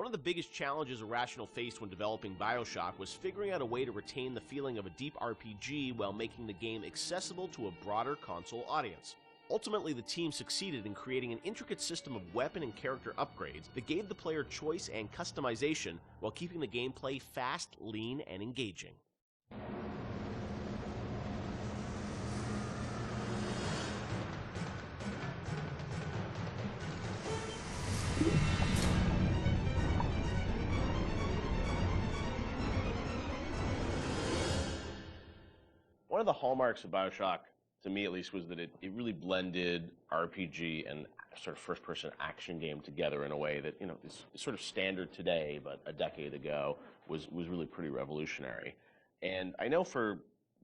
One of the biggest challenges Irrational faced when developing Bioshock was figuring out a way to retain the feeling of a deep RPG while making the game accessible to a broader console audience. Ultimately, the team succeeded in creating an intricate system of weapon and character upgrades that gave the player choice and customization while keeping the gameplay fast, lean, and engaging. One of the hallmarks of Bioshock, to me at least, was that it really blended RPG and sort of first-person action game together in a way that, you know, is sort of standard today, but a decade ago was really pretty revolutionary. And I know for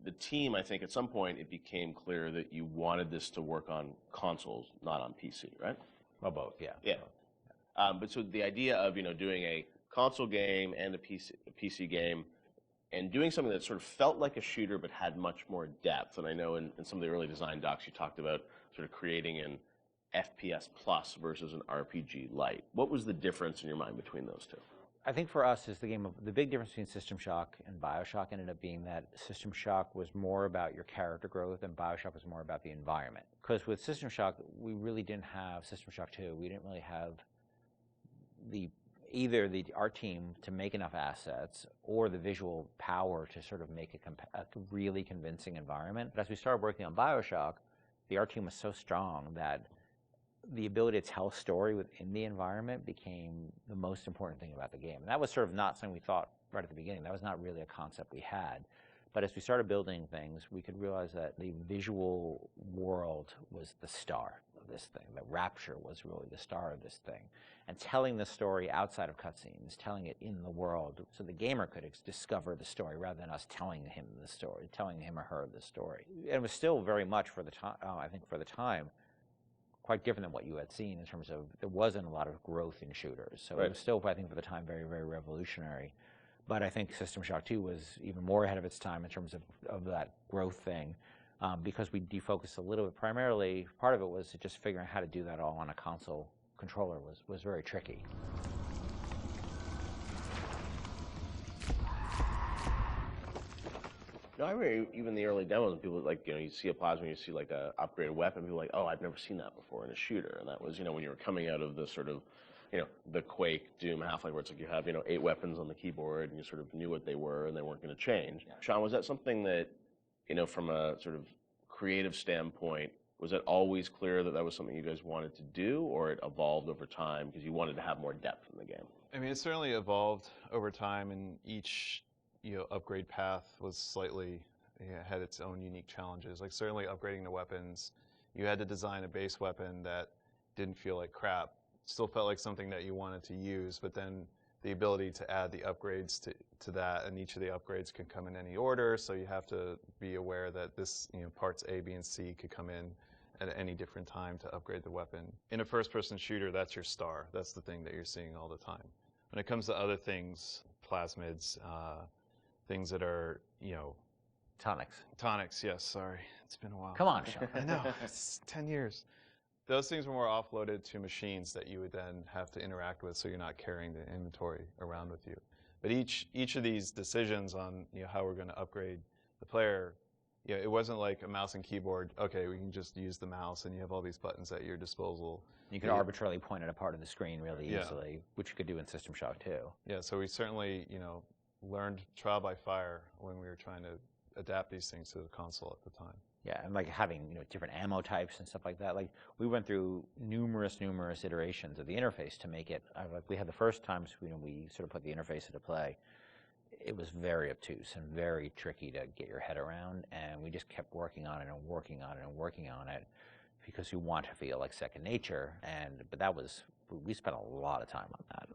the team, I think at some point it became clear that you wanted this to work on consoles, not on PC, right? Well, both, yeah. Yeah. But so the idea of, you know, doing a console game and a PC game, and doing something that sort of felt like a shooter but had much more depth. And I know in some of the early design docs you talked about sort of creating an FPS plus versus an RPG light. What was the difference in your mind between those two? I think for us, is the big difference between System Shock and Bioshock ended up being that System Shock was more about your character growth and Bioshock was more about the environment. Because with System Shock, we really didn't have System Shock 2. We didn't really have either our team to make enough assets or the visual power to sort of make a really convincing environment. But as we started working on Bioshock, the art team was so strong that the ability to tell a story within the environment became the most important thing about the game. And that was sort of not something we thought right at the beginning. That was not really a concept we had. But as we started building things, we could realize that the visual world was the star of this thing. That Rapture was really the star of this thing. And telling the story outside of cutscenes, telling it in the world, so the gamer could discover the story rather than us telling him the story, telling him or her the story. And it was still very much for the time, I think for the time, quite different than what you had seen in terms of there wasn't a lot of growth in shooters. So It was still, I think, for the time, very, very revolutionary. But I think System Shock 2 was even more ahead of its time in terms of that growth thing, because we defocused a little bit. Primarily, part of it was just figuring out how to do that all on a console controller was very tricky. No, I remember even the early demos, people like, you know, you see a plasma, you see like a upgraded weapon, people are like, oh, I've never seen that before in a shooter. And that was, you know, when you were coming out of the sort of, you know, the Quake, Doom, Half-Life, where it's like you have, you know, 8 weapons on the keyboard and you sort of knew what they were and they weren't going to change. Yeah. Sean, was that something that, you know, from a sort of creative standpoint, was it always clear that that was something you guys wanted to do, or it evolved over time because you wanted to have more depth in the game? I mean, it certainly evolved over time, and each, you know, upgrade path was slightly, had its own unique challenges. Like certainly upgrading the weapons, you had to design a base weapon that didn't feel like crap, still felt like something that you wanted to use, but then the ability to add the upgrades to that, and each of the upgrades can come in any order, so you have to be aware that this, you know, parts A, B, and C could come in at any different time to upgrade the weapon. In a first-person shooter, that's your star. That's the thing that you're seeing all the time. When it comes to other things, plasmids, things that are, you know... Tonics. Tonics, yes, sorry. It's been a while. Come on, Sean. I know, it's 10 years. Those things were more offloaded to machines that you would then have to interact with, so you're not carrying the inventory around with you. But each of these decisions on, you know, how we're going to upgrade the player, you know, it wasn't like a mouse and keyboard, okay, we can just use the mouse and you have all these buttons at your disposal. You could arbitrarily point at a part of the screen really easily, which you could do in System Shock 2. Yeah, so we certainly, you know, learned trial by fire when we were trying to adapt these things to the console at the time. Yeah, and like having, you know, different ammo types and stuff like that. Like we went through numerous iterations of the interface to make it. Like we had the first times, you know, we sort of put the interface into play. It was very obtuse and very tricky to get your head around, and we just kept working on it and working on it and working on it because you want to feel like second nature. But that was, we spent a lot of time on that.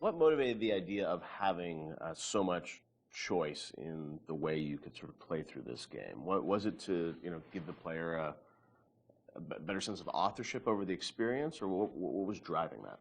What motivated the idea of having so much choice in the way you could sort of play through this game? What was it to, you know, give the player a better sense of authorship over the experience, or what was driving that?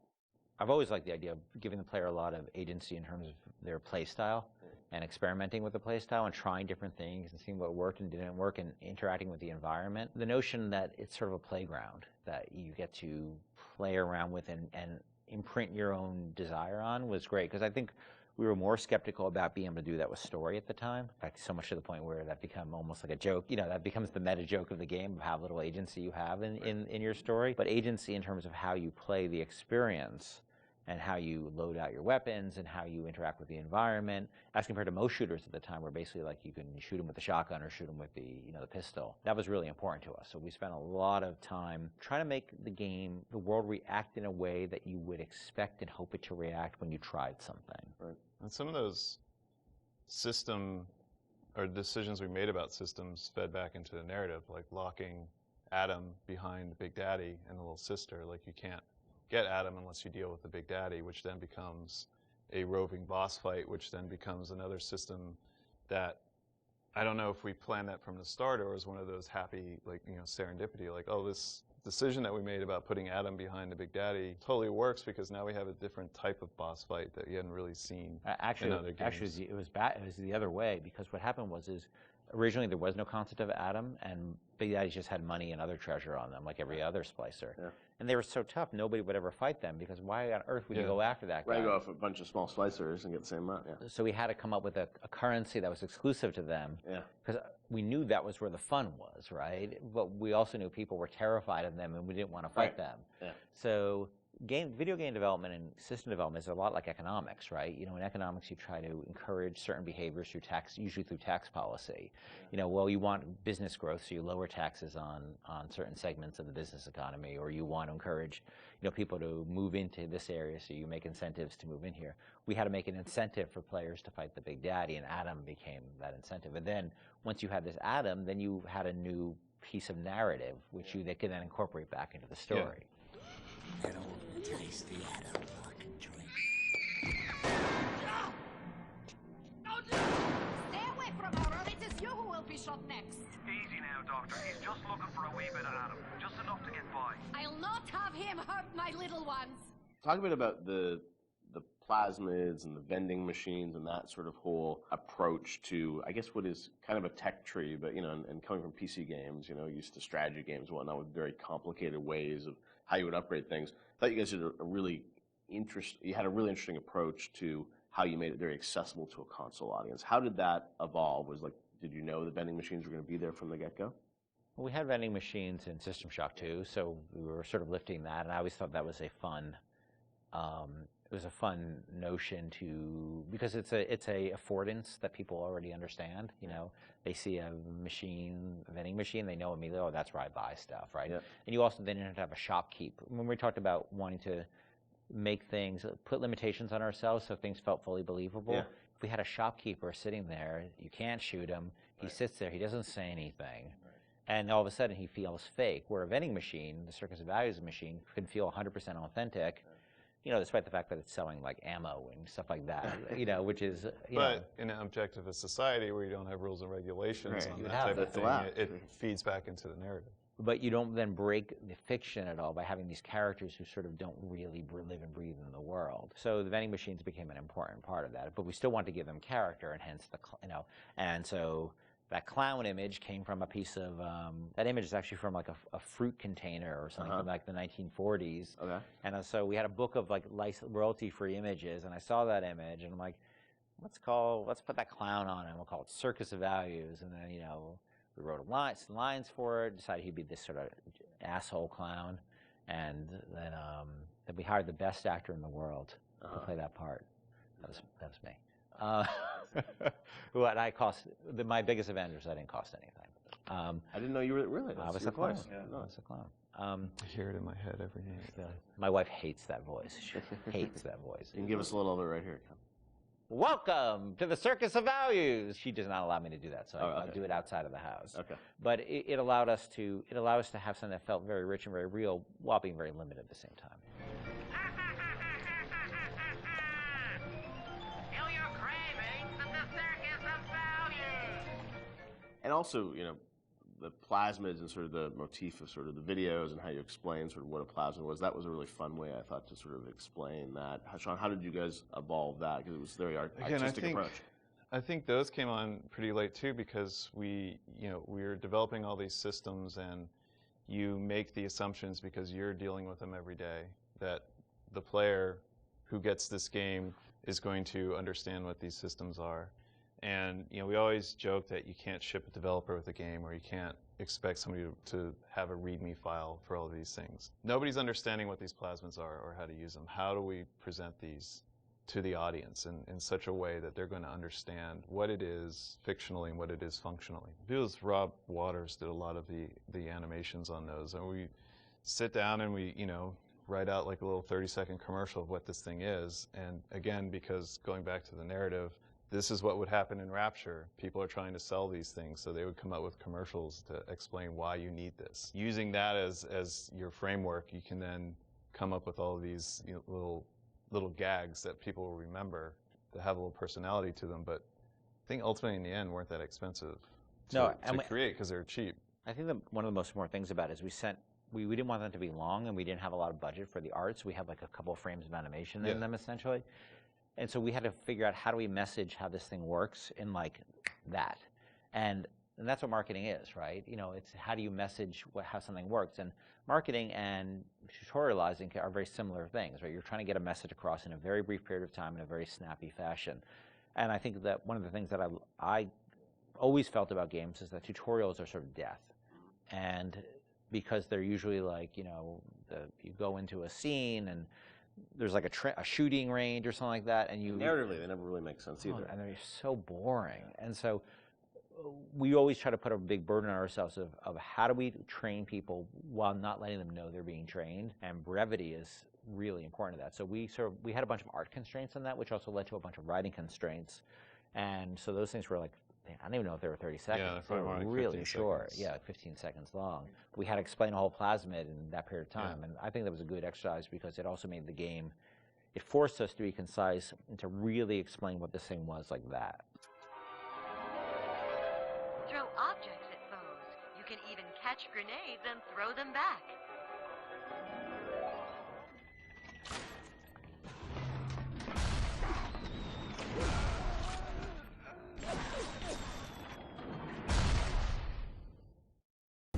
I've always liked the idea of giving the player a lot of agency in terms of their play style. and experimenting with the playstyle and trying different things and seeing what worked and didn't work and interacting with the environment. The notion that it's sort of a playground that you get to play around with and imprint your own desire on was great, because I think we were more skeptical about being able to do that with story at the time. In fact, so much to the point where that become almost like a joke. You know, that becomes the meta joke of the game of how little agency you have in your story. But agency in terms of how you play the experience and how you load out your weapons and how you interact with the environment, as compared to most shooters at the time, where basically like you can shoot them with the shotgun or shoot them with the the pistol. That was really important to us. So we spent a lot of time trying to make the world react in a way that you would expect and hope it to react when you tried something. Right. And some of those system or decisions we made about systems fed back into the narrative, like locking Adam behind Big Daddy and the little sister. Like, you can't get Adam unless you deal with the Big Daddy, which then becomes a roving boss fight, which then becomes another system that I don't know if we planned that from the start or was one of those happy, like, serendipity, like, oh, this decision that we made about putting Adam behind the Big Daddy totally works because now we have a different type of boss fight that you hadn't really seen in other games. Actually, it was the other way, because what happened was originally there was no concept of Adam, and Big Daddy just had money and other treasure on them, like every other splicer. Yeah. And they were so tough, nobody would ever fight them, because why on earth would you go after that guy? Right, go off a bunch of small splicers and get the same amount, yeah. So we had to come up with a currency that was exclusive to them, because we knew that was where the fun was, right? But we also knew people were terrified of them and we didn't want to fight them. Yeah. So video game development and system development is a lot like economics, right? In economics, you try to encourage certain behaviors through tax, usually through tax policy. Well, you want business growth, so you lower taxes on certain segments of the business economy, or you want to encourage, people to move into this area, so you make incentives to move in here. We had to make an incentive for players to fight the Big Daddy, and Adam became that incentive. And then once you had this Adam, then you had a new piece of narrative, which they could then incorporate back into the story. Yeah. An old tasty Adam fucking drink. Stay away from her, or it is you who will be shot next. Easy now, Doctor. He's just looking for a wee bit of Adam. Just enough to get by. I'll not have him hurt my little ones. Talk a bit about the plasmids and the vending machines and that sort of whole approach to, I guess, what is kind of a tech tree, but, and coming from PC games, used to strategy games and whatnot, with very complicated ways of how you would upgrade things. I thought you guys did you had a really interesting approach to how you made it very accessible to a console audience. How did that evolve? Did you know the vending machines were going to be there from the get-go? Well, we had vending machines in System Shock 2, so we were sort of lifting that, and I always thought that was a fun, notion because it's a affordance that people already understand. They see a vending machine, they know immediately, oh, that's where I buy stuff, right? Yeah. And you also then have to have a shopkeep. When we talked about wanting to make things, put limitations on ourselves so things felt fully believable. Yeah. If we had a shopkeeper sitting there, you can't shoot him. He sits there, he doesn't say anything. Right. And all of a sudden he feels fake. Where a vending machine, the Circus of Values machine, can feel 100% authentic. Despite the fact that it's selling like ammo and stuff like that, which is, But in an objectivist society where you don't have rules and regulations on that type of thing, it feeds back into the narrative. But you don't then break the fiction at all by having these characters who sort of don't really live and breathe in the world. So the vending machines became an important part of that, but we still want to give them character, and hence and so that clown image came from a piece of, that image is actually from like a fruit container or something from like the 1940s. Okay. And so we had a book of like royalty-free images, and I saw that image, and I'm like, let's put that clown on it, and we'll call it Circus of Values. And then, we wrote some lines for it, decided he'd be this sort of asshole clown, and then we hired the best actor in the world to play that part. That was me. My biggest Avengers, I didn't cost anything. I didn't know you were really. I was a clown. Yeah. I was a clown. I hear it in my head every day. My wife hates that voice. She hates that voice. You can give us a little of it right here. Welcome to the Circus of Values. She does not allow me to do that, so I'll do it outside of the house. Okay. But it allowed us to have something that felt very rich and very real, while being very limited at the same time. And also, the plasmids and sort of the motif of sort of the videos and how you explain sort of what a plasmid was, that was a really fun way, I thought, to sort of explain that. Sean, how did you guys evolve that? Because it was a very artistic approach. I think those came on pretty late too, because we were developing all these systems, and you make the assumptions because you're dealing with them every day that the player who gets this game is going to understand what these systems are. And we always joke that you can't ship a developer with a game, or you can't expect somebody to have a README file for all of these things. Nobody's understanding what these plasmids are or how to use them. How do we present these to the audience in such a way that they're going to understand what it is fictionally and what it is functionally? Because Rob Waters did a lot of the animations on those, and we sit down and we write out like a little 30-second commercial of what this thing is. And again, because going back to the narrative, this is what would happen in Rapture. People are trying to sell these things, so they would come up with commercials to explain why you need this. Using that as your framework, you can then come up with all of these little gags that people will remember, that have a little personality to them, but I think ultimately in the end weren't that expensive to create, because they're cheap. I think that one of the most important things about it is we didn't want them to be long, and we didn't have a lot of budget for the arts. We had like a couple of frames of animation in them essentially. And so we had to figure out, how do we message how this thing works in like that? And that's what marketing is, right? It's how do you message how something works? And marketing and tutorializing are very similar things, right? You're trying to get a message across in a very brief period of time in a very snappy fashion. And I think that one of the things that I always felt about games is that tutorials are sort of death. And because they're usually like, you go into a scene and there's like a shooting range or something like that, and narratively they never really make sense either, and they're so boring. And so we always try to put a big burden on ourselves of how do we train people while not letting them know they're being trained, and brevity is really important to that. So we had a bunch of art constraints on that, which also led to a bunch of writing constraints, and so those things were like, I don't even know if they were 30 seconds. Yeah, they were really short. Seconds. Yeah, like 15 seconds long. We had to explain a whole plasmid in that period of time, and I think that was a good exercise because it also made the game, it forced us to be concise and to really explain what this thing was like that. Throw objects at foes. You can even catch grenades and throw them back.